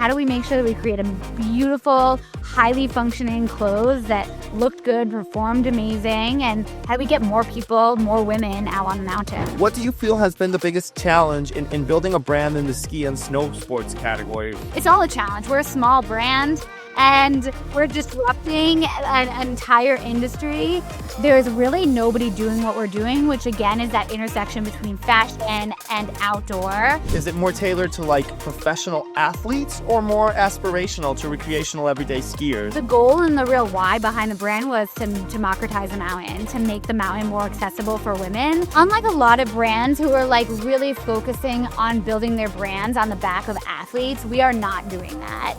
how do we make sure that we create a beautiful, highly functioning clothes that looked good, performed amazing, and how do we get more people, more women out on the mountain? What do you feel has been the biggest challenge in building a brand in the ski and snow sports category? It's all a challenge. We're a small brand and we're disrupting an entire industry. There's really nobody doing what we're doing, which again is that intersection between fashion and outdoor. Is it more tailored to like professional athletes or more aspirational to recreational everyday skiers? The goal and the real why behind the brand was to democratize the mountain, to make the mountain more accessible for women. Unlike a lot of brands who are like really focusing on building their brands on the back of athletes, we are not doing that.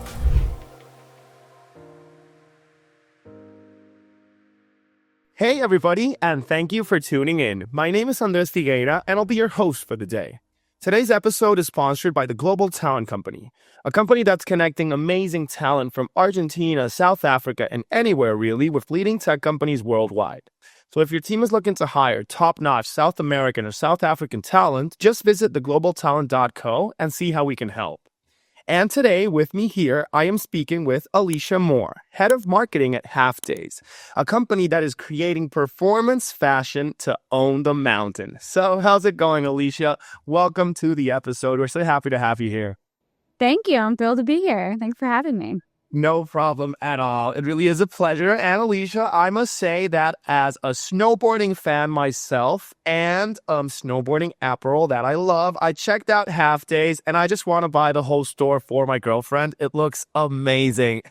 Hey everybody, and thank you for tuning in. My name is Andres Figueira, and I'll be your host for the day. Today's episode is sponsored by the Global Talent Company, a company that's connecting amazing talent from Argentina, South Africa, and anywhere really with leading tech companies worldwide. So if your team is looking to hire top-notch South American or South African talent, just visit theglobaltalent.co and see how we can help. And today, with me here, I am speaking with Alicia Moore, Head of Marketing at Halfdays, a company that is creating performance fashion to own the mountain. So how's it going, Alicia? Welcome to the episode. We're so happy to have you here. Thank you. I'm thrilled to be here. Thanks for having me. No problem at all. It really is a pleasure. And Alicia, I must say that as a snowboarding fan myself and snowboarding apparel that I love, I checked out Halfdays and I just want to buy the whole store for my girlfriend. It looks amazing.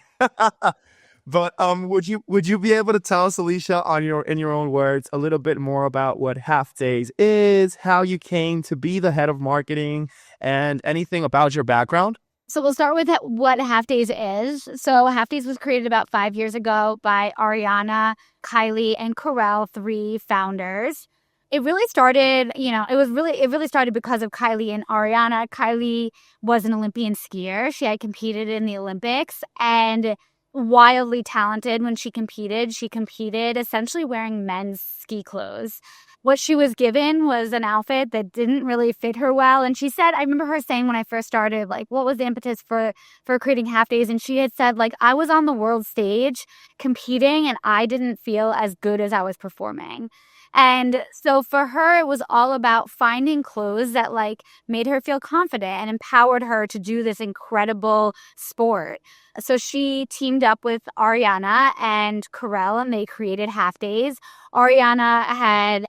But would you be able to tell us, Alicia, in your own words, a little bit more about what Halfdays is, how you came to be the head of marketing, and anything about your background? So we'll start with what Halfdays is. So Halfdays was created about 5 years ago by Ariana, Kylie, and Corel, 3 founders. It really started, it really started because of Kylie and Ariana. Kylie was an Olympian skier. She had competed in the Olympics and wildly talented when she competed. She competed essentially wearing men's ski clothes. What she was given was an outfit that didn't really fit her well. And she said, I remember her saying when I first started, like, what was the impetus for creating Halfdays? And she had said, like, I was on the world stage competing and I didn't feel as good as I was performing. And so for her, it was all about finding clothes that like made her feel confident and empowered her to do this incredible sport. So she teamed up with Ariana and Corel and they created Halfdays. Ariana had,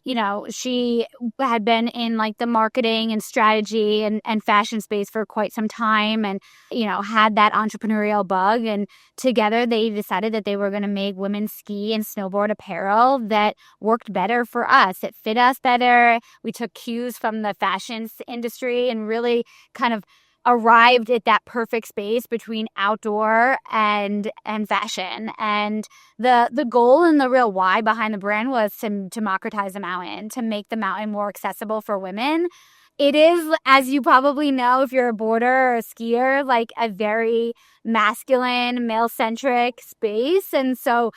she had been in like the marketing and strategy and fashion space for quite some time and, had that entrepreneurial bug. And together they decided that they were going to make women's ski and snowboard apparel that worked better for us. It fit us better. We took cues from the fashion industry and really kind of arrived at that perfect space between outdoor and fashion. And the goal and the real why behind the brand was to democratize the mountain, to make the mountain more accessible for women. It is, as you probably know, if you're a boarder or a skier, like a very masculine, male-centric space. And so,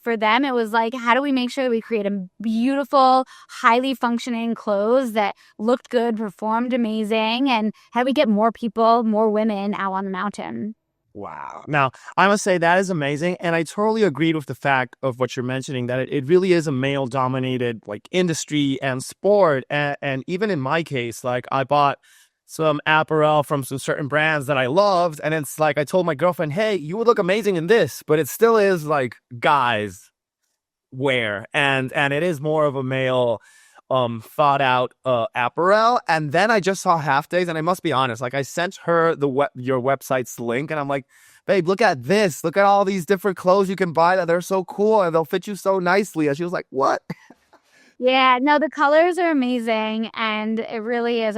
for them, it was like, how do we make sure that we create a beautiful, highly functioning clothes that looked good, performed amazing, and how do we get more people, more women out on the mountain? Wow. Now, I must say that is amazing. And I totally agreed with the fact of what you're mentioning, that it really is a male-dominated like industry and sport. And even in my case, like I bought some apparel from some certain brands that I loved. And it's like I told my girlfriend, hey, you would look amazing in this. But it still is like guys wear. And it is more of a male thought out apparel. And then I just saw Halfdays, and I must be honest, like I sent her your website's link and I'm like, babe, look at this, look at all these different clothes you can buy that they're so cool and they'll fit you so nicely. And she was like, what? Yeah, no, the colors are amazing and it really is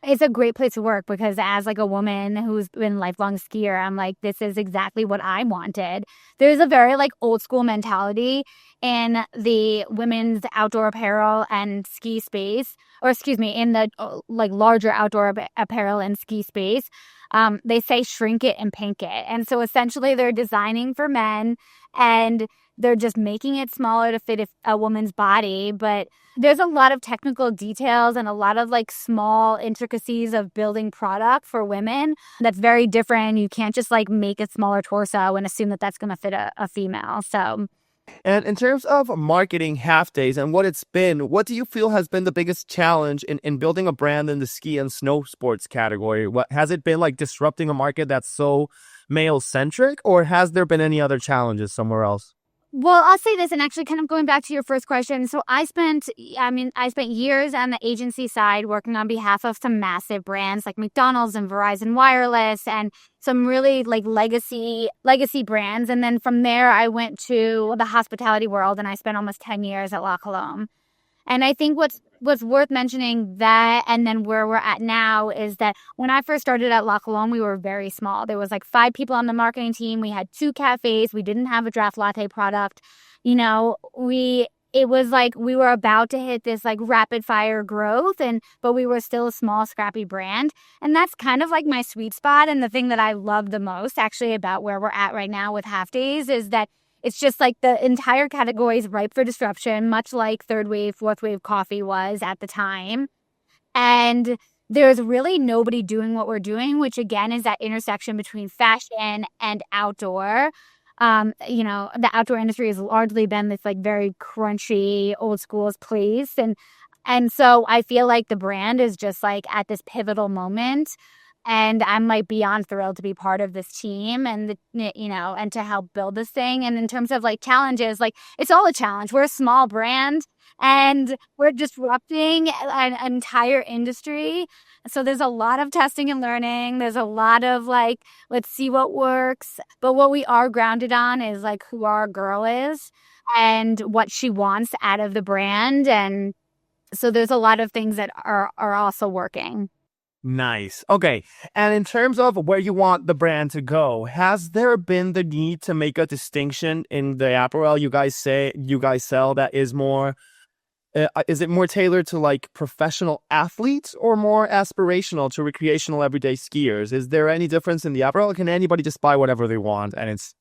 it's a great place to work because as like a woman who's been a lifelong skier, I'm like, this is exactly what I wanted. There's a very like old school mentality in the women's outdoor apparel and ski space, in the like larger outdoor apparel and ski space. They say shrink it and pink it. And so essentially they're designing for men and they're just making it smaller to fit a woman's body. But there's a lot of technical details and a lot of like small intricacies of building product for women that's very different. You can't just like make a smaller torso and assume that that's going to fit a female. So And in terms of marketing Half Days and what it's been, what do you feel has been the biggest challenge in building a brand in the ski and snow sports category? What has it been like disrupting a market that's so male centric, or has there been any other challenges somewhere else? well, I'll say this, and actually kind of going back to your first question. So I spent years on the agency side working on behalf of some massive brands like McDonald's and Verizon Wireless and some really like legacy brands. And then from there, I went to the hospitality world and I spent almost 10 years at La Colombe. And I think what's worth mentioning that and then where we're at now is that when I first started at La Colombe, we were very small. There was like 5 people on the marketing team. We had 2 cafes. We didn't have a draft latte product. You know, it was like we were about to hit this like rapid fire growth but we were still a small scrappy brand. And that's kind of like my sweet spot. And the thing that I love the most actually about where we're at right now with Half Days is that it's just like the entire category is ripe for disruption, much like third wave, fourth wave coffee was at the time. And there's really nobody doing what we're doing, which again is that intersection between fashion and outdoor. The outdoor industry has largely been this like very crunchy, old school place. And so I feel like the brand is just like at this pivotal moment. And I'm like beyond thrilled to be part of this team and and to help build this thing. And in terms of like challenges, like it's all a challenge. We're a small brand and we're disrupting an entire industry. So there's a lot of testing and learning. There's a lot of like, let's see what works. But what we are grounded on is like who our girl is and what she wants out of the brand. And so there's a lot of things that are also working. Nice. Okay. And in terms of where you want the brand to go, has there been the need to make a distinction in the apparel you guys sell that is more is it more tailored to like professional athletes or more aspirational to recreational everyday skiers? Is there any difference in the apparel? Or can anybody just buy whatever they want and it's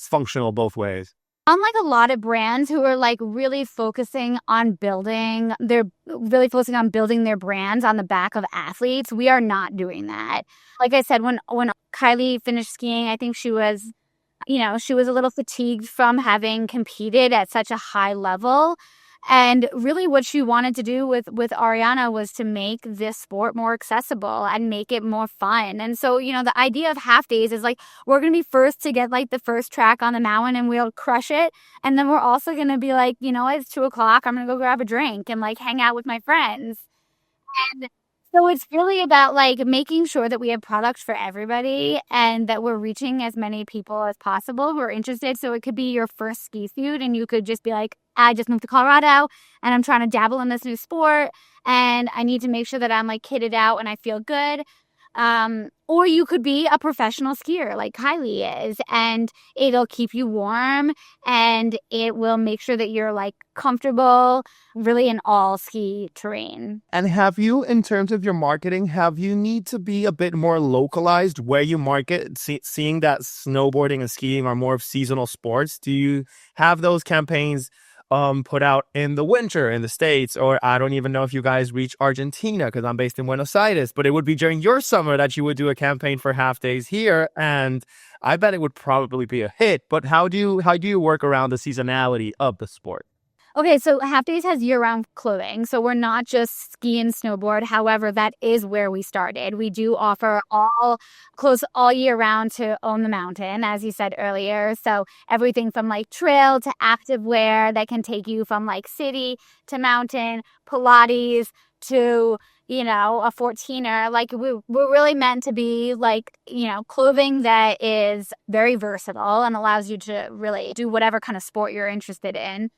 functional both ways? Unlike a lot of brands who are like really focusing on building their brands on the back of athletes, we are not doing that. Like I said, when Kylie finished skiing, I think she was a little fatigued from having competed at such a high level. And really what she wanted to do with Ariana was to make this sport more accessible and make it more fun. And so, the idea of Half Days is like, we're going to be first to get like the first track on the mountain and we'll crush it. And then we're also going to be like, it's 2:00. I'm going to go grab a drink and like hang out with my friends. And so it's really about like making sure that we have products for everybody and that we're reaching as many people as possible who are interested. So it could be your first ski suit and you could just be like, I just moved to Colorado and I'm trying to dabble in this new sport and I need to make sure that I'm like kitted out and I feel good. Or you could be a professional skier like Kylie is, and it'll keep you warm and it will make sure that you're like comfortable really in all ski terrain. And have you, in terms of your marketing, have you need to be a bit more localized where you market, seeing that snowboarding and skiing are more of seasonal sports? Do you have those campaigns put out in the winter in the States? Or I don't even know if you guys reach Argentina because I'm based in Buenos Aires, but it would be during your summer that you would do a campaign for Half Days here. And I bet it would probably be a hit. But how do you work around the seasonality of the sport? Okay, so Half Days has year-round clothing, so we're not just ski and snowboard. However, that is where we started. We do offer all clothes all year round to own the mountain, as you said earlier. So everything from like trail to active wear that can take you from like city to mountain, Pilates to a 14er. Like we're really meant to be like, clothing that is very versatile and allows you to really do whatever kind of sport you're interested in.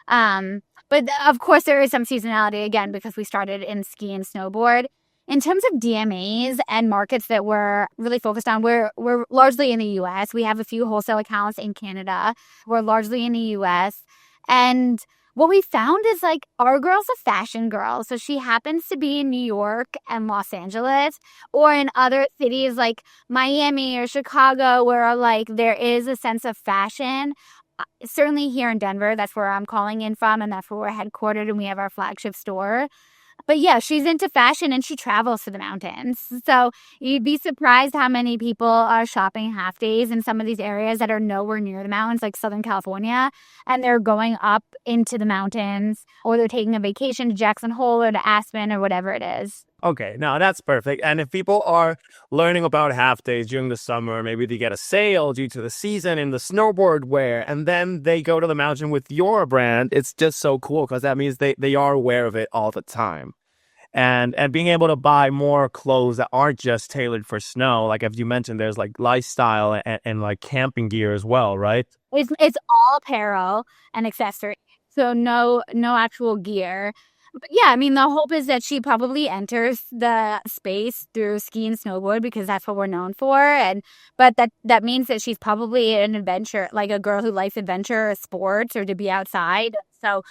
But of course there is some seasonality again because we started in ski and snowboard. In terms of DMAs and markets that we're really focused on, we're largely in the US. We have a few wholesale accounts in Canada. We're largely in the US. And what we found is like our girl's a fashion girl. So she happens to be in New York and Los Angeles or in other cities like Miami or Chicago where like there is a sense of fashion. certainly here in Denver, that's where I'm calling in from, and that's where we're headquartered, and we have our flagship store. But yeah, she's into fashion and she travels to the mountains. So you'd be surprised how many people are shopping half days in some of these areas that are nowhere near the mountains, like Southern California. And they're going up into the mountains, or they're taking a vacation to Jackson Hole or to Aspen or whatever it is. Okay, now that's perfect. And if people are learning about half days during the summer, maybe they get a sale due to the season in the snowboard wear, and then they go to the mountain with your brand, it's just so cool because that means they are aware of it all the time. And being able to buy more clothes that aren't just tailored for snow, like as you mentioned, there's like lifestyle and like camping gear as well, right? It's all apparel and accessories. So no actual gear. But yeah, I mean, the hope is that she probably enters the space through ski and snowboard because that's what we're known for. But that means that she's probably an adventure, like a girl who likes adventure or sports or to be outside. So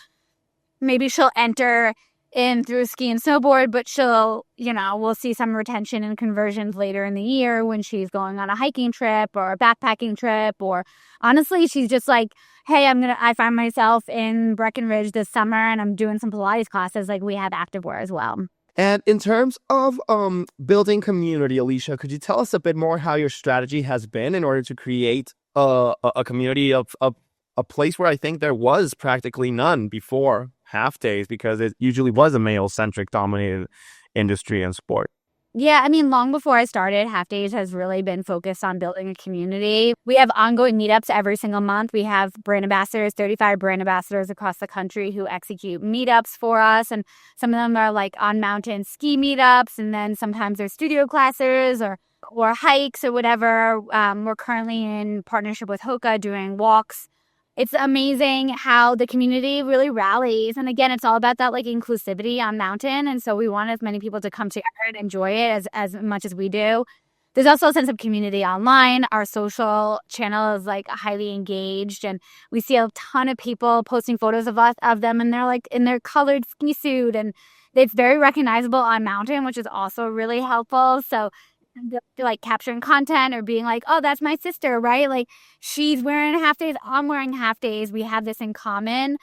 maybe she'll enter in through ski and snowboard, but we'll see some retention and conversions later in the year when she's going on a hiking trip or a backpacking trip, or honestly, she's just like, hey, I find myself in Breckenridge this summer and I'm doing some Pilates classes. Like, we have activewear as well. And in terms of building community, Alicia, could you tell us a bit more how your strategy has been in order to create a community of a place where I think there was practically none before half days, because it usually was a male-centric dominated industry and sport? Yeah, I mean, long before I started, Half Days has really been focused on building a community. We have ongoing meetups every single month. We have brand ambassadors, 35 brand ambassadors across the country who execute meetups for us. And some of them are like on mountain ski meetups. And then sometimes they're studio classes or hikes or whatever. We're currently in partnership with Hoka doing walks. It's amazing how the community really rallies. And again, it's all about that like inclusivity on mountain. And so we want as many people to come together and enjoy it as much as we do. There's also a sense of community online. Our social channel is like highly engaged, and we see a ton of people posting photos of them, and they're like in their colored ski suit, and it's very recognizable on mountain, which is also really helpful. So like capturing content or being like, oh, that's my sister, right? Like, she's wearing half days, I'm wearing half days. We have this in common.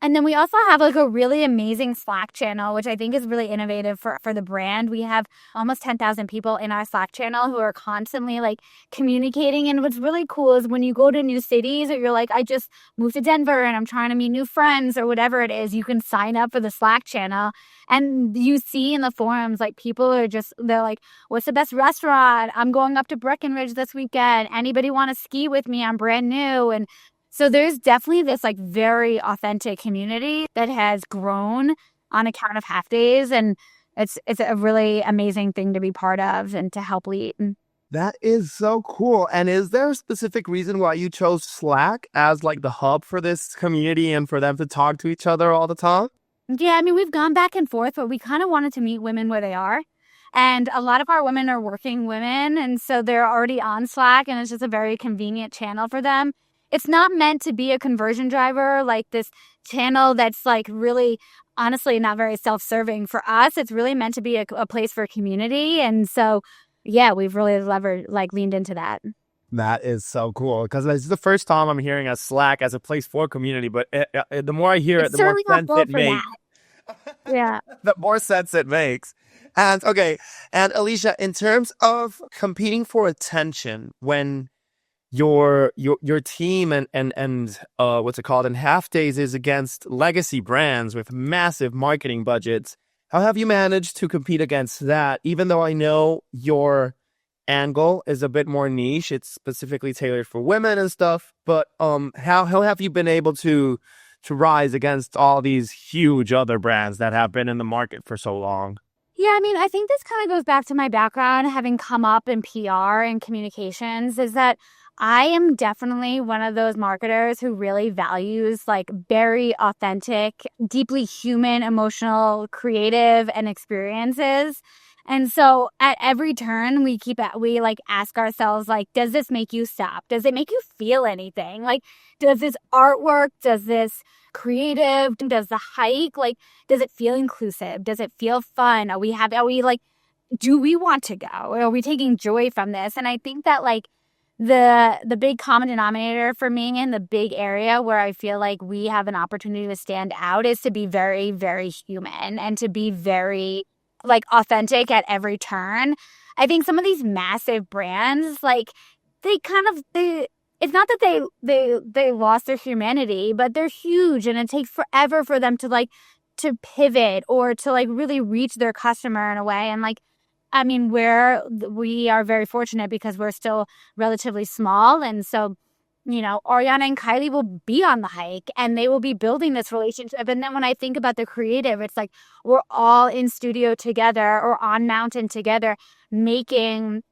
And then we also have like a really amazing Slack channel, which I think is really innovative for the brand. We have almost 10,000 people in our Slack channel who are constantly like communicating. And what's really cool is when you go to new cities, or you're like, I just moved to Denver and I'm trying to meet new friends or whatever it is, you can sign up for the Slack channel. And you see in the forums, like, people they're like, what's the best restaurant? I'm going up to Breckenridge this weekend. Anybody want to ski with me? I'm brand new. And so there's definitely this like very authentic community that has grown on account of half days. And it's a really amazing thing to be part of and to help lead. That is so cool. And is there a specific reason why you chose Slack as like the hub for this community and for them to talk to each other all the time? Yeah, I mean, we've gone back and forth, but we kind of wanted to meet women where they are. And a lot of our women are working women. And so they're already on Slack, and it's just a very convenient channel for them. It's not meant to be a conversion driver, like this channel that's like really, honestly, not very self-serving for us. It's really meant to be a place for community. And so, yeah, we've really leaned into that. That is so cool, because this is the first time I'm hearing a Slack as a place for community. But the more I hear it, the more sense it makes. Yeah, the more sense it makes. And okay, and Alicia, in terms of competing for attention, when your team and what's it called, and half days is against legacy brands with massive marketing budgets, how have you managed to compete against that? Even though I know your angle is a bit more niche, it's specifically tailored for women and stuff, but how have you been able to rise against all these huge other brands that have been in the market for so long? Yeah, I mean, I think this kind of goes back to my background, having come up in PR and communications, is that I am definitely one of those marketers who really values like very authentic, deeply human, emotional, creative and experiences. And so at every turn we like ask ourselves, like, does this make you stop? Does it make you feel anything? Like, does this artwork, does this creative, does the hike, like, does it feel inclusive? Does it feel fun? Are we like, do we want to go? Are we taking joy from this? And I think that like the big common denominator for me and the big area where I feel like we have an opportunity to stand out is to be very, very human and to be very like authentic at every turn. I think some of these massive brands, like they it's not that they lost their humanity, but they're huge and it takes forever for them to like to pivot or to like really reach their customer in a way. And like I mean, we are very fortunate because we're still relatively small. And so, Ariana and Kylie will be on the hike and they will be building this relationship. And then when I think about the creative, it's like we're all in studio together or on mountain together making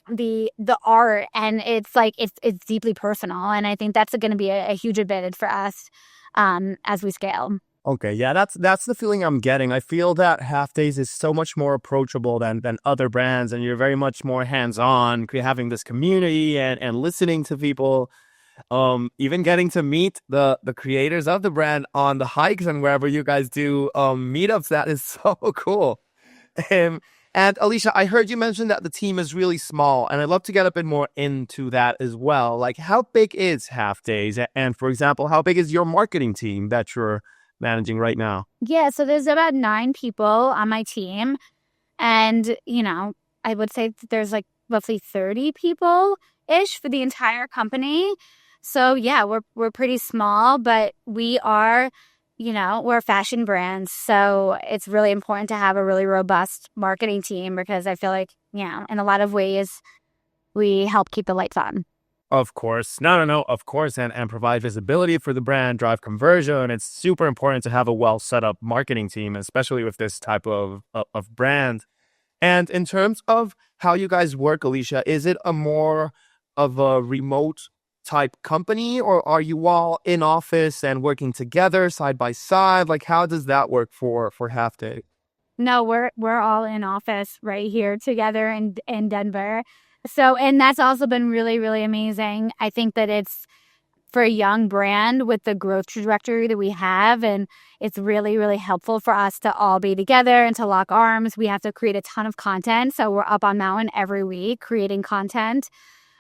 the art, and it's like it's deeply personal. And I think that's going to be a huge advantage for us as we scale. Okay, yeah, that's the feeling I'm getting. I feel that Half Days is so much more approachable than other brands, and you're very much more hands-on, having this community and listening to people, even getting to meet the creators of the brand on the hikes and wherever you guys do meetups. That is so cool. Um, and Alicia, I heard you mention that the team is really small, and I'd love to get a bit more into that as well. Like, how big is Half Days? And for example, how big is your marketing team that you're managing right now? Yeah, so there's about 9 people on my team. And, I would say there's like roughly 30 people ish for the entire company. So yeah, we're pretty small, but we are, we're a fashion brand. So it's really important to have a really robust marketing team because I feel like, in a lot of ways, we help keep the lights on. Of course. No, of course. And provide visibility for the brand, drive conversion. It's super important to have a well set up marketing team, especially with this type of brand. And in terms of how you guys work, Alicia, is it a more of a remote type company, or are you all in office and working together side by side? Like, how does that work for Half Day? No, we're all in office right here together in Denver. So, and that's also been really, really amazing. I think that it's for a young brand with the growth trajectory that we have, and it's really, really helpful for us to all be together and to lock arms. We have to create a ton of content, so we're up on mountain every week creating content.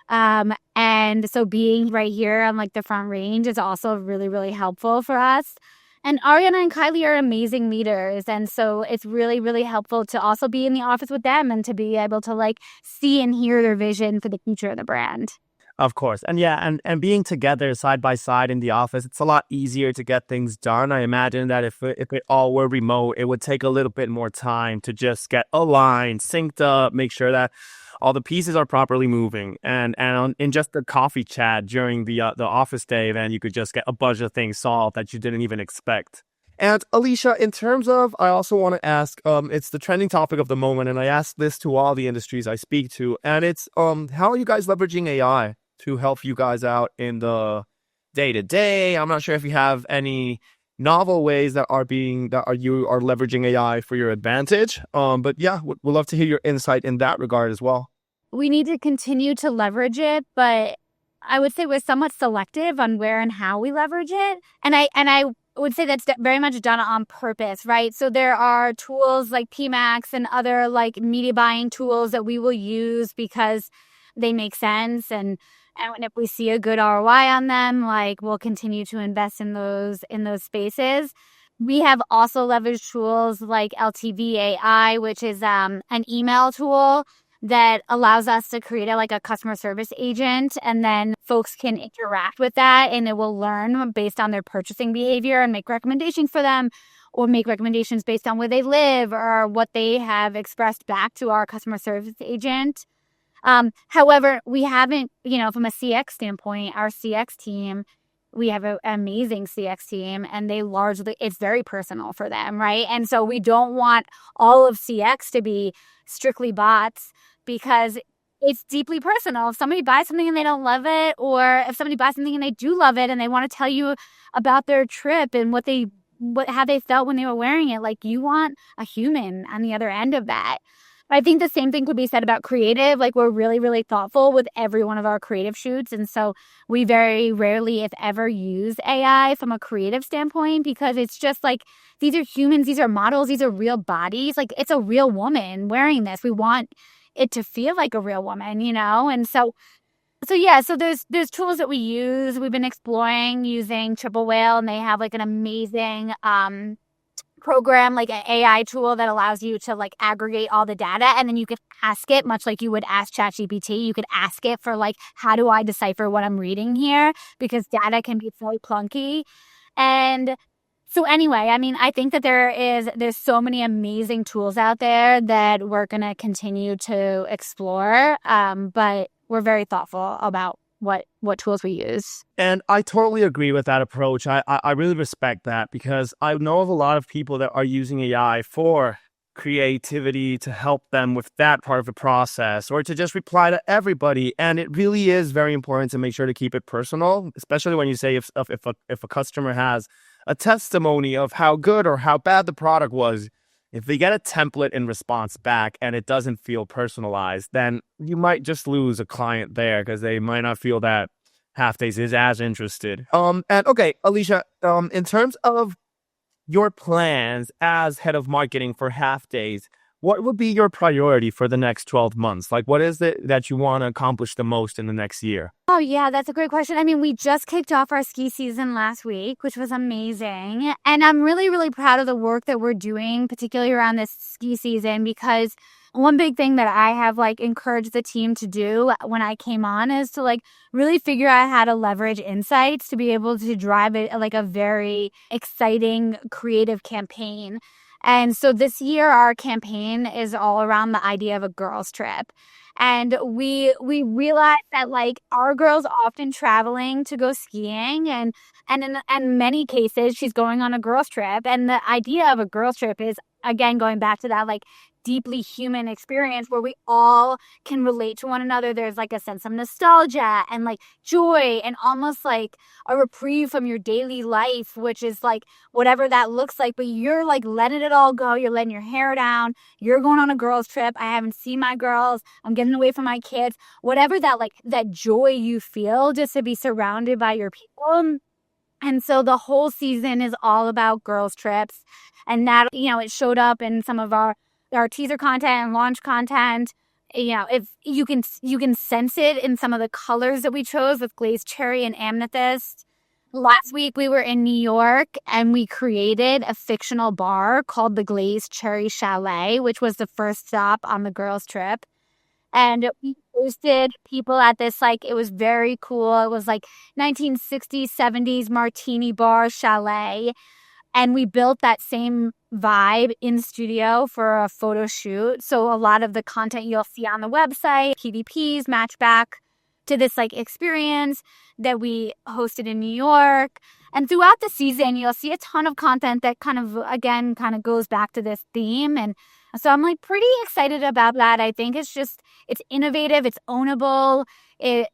And so being right here on like the front range is also really, really helpful for us. And Ariana and Kylie are amazing leaders. And so it's really, really helpful to also be in the office with them and to be able to like see and hear their vision for the future of the brand. Of course. And yeah, and being together side by side in the office, it's a lot easier to get things done. I imagine that if it all were remote, it would take a little bit more time to just get aligned, synced up, make sure that all the pieces are properly moving. In just the coffee chat during the office day, then you could just get a bunch of things solved that you didn't even expect. And Alicia, in terms of, I also want to ask, it's the trending topic of the moment, and I ask this to all the industries I speak to, and it's how are you guys leveraging AI to help you guys out in the day-to-day? I'm not sure if you have any novel ways that you are leveraging AI for your advantage. But yeah, we'd love to hear your insight in that regard as well. We need to continue to leverage it, but I would say we're somewhat selective on where and how we leverage it. And I would say that's very much done on purpose, right? So there are tools like PMax and other like media buying tools that we will use because they make sense. And if we see a good ROI on them, like we'll continue to invest in those spaces. We have also leveraged tools like LTV AI, which is an email tool that allows us to create a customer service agent, and then folks can interact with that and it will learn based on their purchasing behavior and make recommendations for them, or make recommendations based on where they live or what they have expressed back to our customer service agent. However, we haven't, from a CX standpoint, our CX team, we have an amazing CX team and it's very personal for them, right? And so we don't want all of CX to be strictly bots because it's deeply personal. If somebody buys something and they don't love it, or if somebody buys something and they do love it and they want to tell you about their trip and how they felt when they were wearing it, like you want a human on the other end of that. I think the same thing could be said about creative. Like we're really, really thoughtful with every one of our creative shoots. And so we very rarely, if ever, use AI from a creative standpoint because it's just like, these are humans, these are models, these are real bodies. Like it's a real woman wearing this. We want it to feel like a real woman, And so So there's tools that we use. We've been exploring using Triple Whale, and they have like an amazing program, like an AI tool that allows you to like aggregate all the data, and then you can ask it, much like you would ask ChatGPT. You could ask it for like, how do I decipher what I'm reading here? Because data can be so clunky. And so anyway, I mean, I think that there's so many amazing tools out there that we're gonna continue to explore. But we're very thoughtful about what tools we use. And I totally agree with that approach. I really respect that because I know of a lot of people that are using AI for creativity to help them with that part of the process or to just reply to everybody. And it really is very important to make sure to keep it personal, especially when you say if a customer has a testimony of how good or how bad the product was. If they get a template in response back and it doesn't feel personalized, then you might just lose a client there because they might not feel that Halfdays is as interested. And okay, Alicia, in terms of your plans as head of marketing for Halfdays, what would be your priority for the next 12 months? Like, what is it that you want to accomplish the most in the next year? Oh, yeah, that's a great question. I mean, we just kicked off our ski season last week, which was amazing. And I'm really, really proud of the work that we're doing, particularly around this ski season, because one big thing that I have like encouraged the team to do when I came on is to like really figure out how to leverage insights to be able to drive it like a very exciting, creative campaign. And so this year, our campaign is all around the idea of a girls' trip. And we realized that like our girls often traveling to go skiing, and in many cases she's going on a girls' trip. And the idea of a girls' trip is, again, going back to that like deeply human experience where we all can relate to one another. There's like a sense of nostalgia and like joy and almost like a reprieve from your daily life, which is like whatever that looks like. But you're like letting it all go. You're letting your hair down. You're going on a girls' trip. I haven't seen my girls. I'm getting away from my kids. Whatever that like that joy you feel just to be surrounded by your people. And so the whole season is all about girls' trips. And that, it showed up in some of our teaser content and launch content. If you can sense it in some of the colors that we chose with glazed cherry and amethyst. Last week we were in New York and we created a fictional bar called the Glazed Cherry Chalet, which was the first stop on the girls' trip. And we hosted people at this, like, it was very cool. It was like 1960s, 70s martini bar chalet. And we built that same vibe in studio for a photo shoot. So a lot of the content you'll see on the website, PDPs, match back to this like experience that we hosted in New York. And throughout the season, you'll see a ton of content that kind of goes back to this theme. And so I'm like pretty excited about that. I think it's innovative, it's ownable, it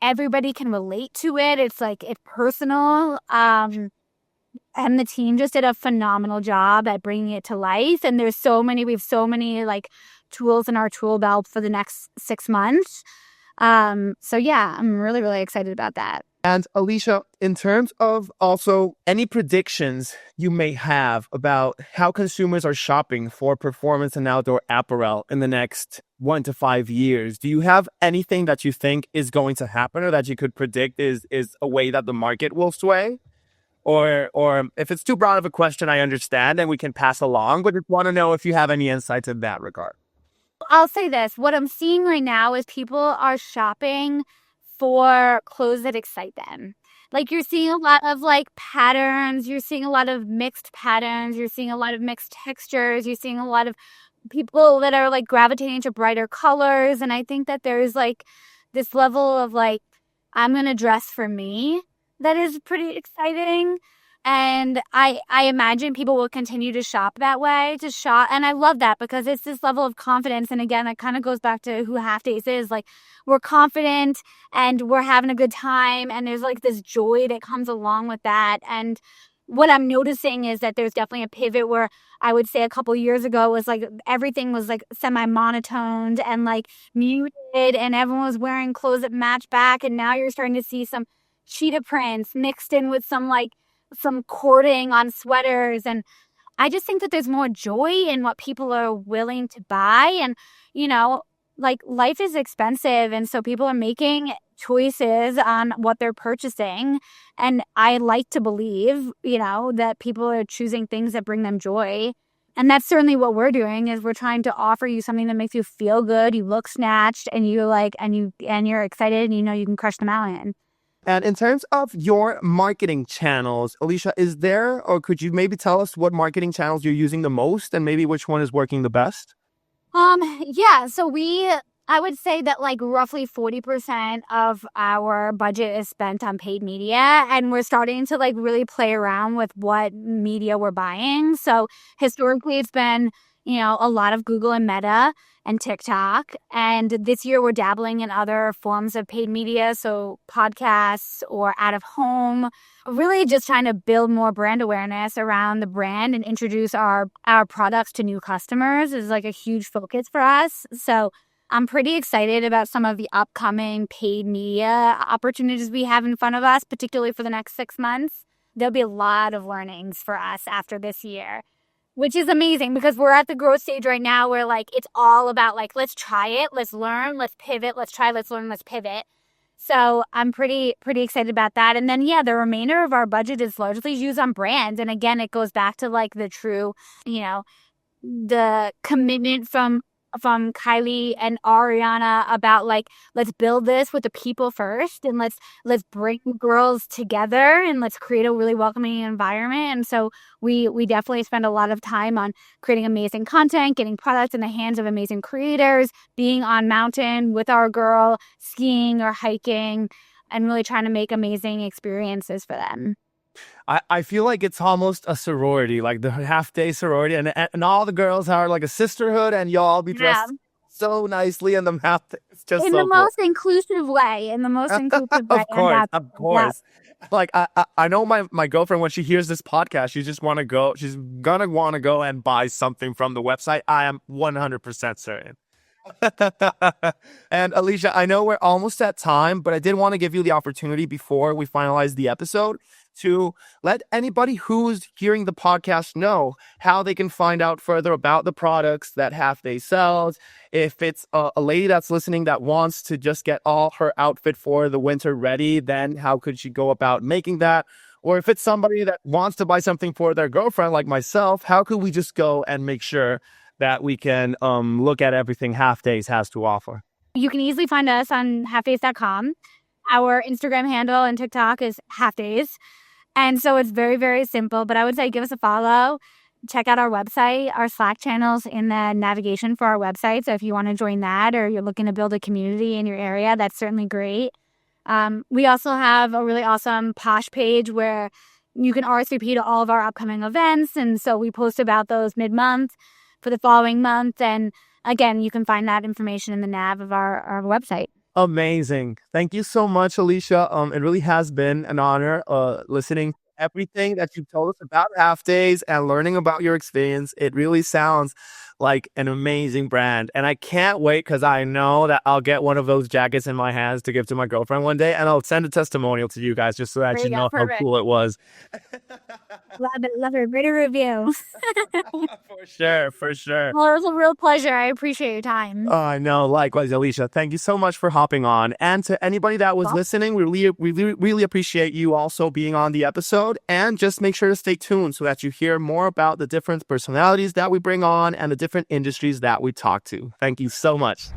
everybody can relate to it. It's like it's personal. And the team just did a phenomenal job at bringing it to life. And we have so many like tools in our tool belt for the next 6 months. So yeah, I'm really, really excited about that. And Alicia, in terms of also any predictions you may have about how consumers are shopping for performance and outdoor apparel in the next 1 to 5 years, do you have anything that you think is going to happen or that you could predict is a way that the market will sway? Or if it's too broad of a question, I understand and we can pass along, but just want to know if you have any insights in that regard. I'll say this. What I'm seeing right now is people are shopping for clothes that excite them. Like you're seeing a lot of like patterns. You're seeing a lot of mixed patterns. You're seeing a lot of mixed textures. You're seeing a lot of people that are like gravitating to brighter colors. And I think that there's like this level of like, I'm going to dress for me that is pretty exciting. And I imagine people will continue to shop that way, and I love that because it's this level of confidence. And again, it kind of goes back to who Halfdays is. Like, we're confident and we're having a good time, and there's like this joy that comes along with that. And what I'm noticing is that there's definitely a pivot where I would say a couple years ago was like everything was like semi-monotoned and like muted, and everyone was wearing clothes that match back. And now you're starting to see some cheetah prints mixed in with some cording on sweaters. And I just think that there's more joy in what people are willing to buy. And, like life is expensive. And so people are making choices on what they're purchasing. And I like to believe, that people are choosing things that bring them joy. And that's certainly what we're doing, is we're trying to offer you something that makes you feel good, you look snatched, and you're excited, and you can crush the mountain. And in terms of your marketing channels, Alicia, is there, or could you maybe tell us what marketing channels you're using the most and maybe which one is working the best? Yeah, so I would say that like roughly 40% of our budget is spent on paid media, and we're starting to like really play around with what media we're buying. So historically it's been, a lot of Google and Meta and TikTok. And this year we're dabbling in other forms of paid media. So podcasts or out of home, really just trying to build more brand awareness around the brand and introduce our products to new customers is like a huge focus for us. So I'm pretty excited about some of the upcoming paid media opportunities we have in front of us, particularly for the next 6 months. There'll be a lot of learnings for us after this year, which is amazing because we're at the growth stage right now where like it's all about like, let's try it, let's learn, let's pivot, let's try, let's learn, let's pivot. So I'm pretty excited about that. And then, the remainder of our budget is largely used on brands. And again, it goes back to like the true, the commitment from Kylie and Ariana about like, let's build this with the people first, and let's bring girls together, and let's create a really welcoming environment. And so we definitely spend a lot of time on creating amazing content, getting products in the hands of amazing creators, being on mountain with our girl, skiing or hiking, and really trying to make amazing experiences for them. I feel like it's almost a sorority, like the half-day sorority, and all the girls are like a sisterhood, and y'all all be dressed so nicely in the half day. It's just in so the cool. most inclusive way. Of course. Like I know my girlfriend, when she hears this podcast, she's gonna want to go and buy something from the website. I am 100% certain. And Alicia, I know we're almost at time, but I did want to give you the opportunity before we finalize the episode to let anybody who's hearing the podcast know how they can find out further about the products that Halfdays sells. If it's a lady that's listening that wants to just get all her outfit for the winter ready, then how could she go about making that? Or if it's somebody that wants to buy something for their girlfriend like myself, how could we just go and make sure that we can look at everything Halfdays has to offer? You can easily find us on halfdays.com. Our Instagram handle and TikTok is Halfdays. And so it's very, very simple. But I would say give us a follow. Check out our website, our Slack channels in the navigation for our website. So if you want to join that, or you're looking to build a community in your area, that's certainly great. We also have a really awesome Posh page where you can RSVP to all of our upcoming events. And so we post about those mid-month for the following month. And again, you can find that information in the nav of our website. Amazing. Thank you so much, Alicia. It really has been an honor listening to everything that you've told us about Halfdays and learning about your experience. It really sounds like an amazing brand. And I can't wait, because I know that I'll get one of those jackets in my hands to give to my girlfriend one day, and I'll send a testimonial to you guys just so that you know how cool it was. Love it. Great review. For sure. Well, it was a real pleasure. I appreciate your time. Oh, I know. Likewise, Alicia. Thank you so much for hopping on. And to anybody that was listening, we really appreciate you also being on the episode. And just make sure to stay tuned so that you hear more about the different personalities that we bring on and the different industries that we talk to. Thank you so much.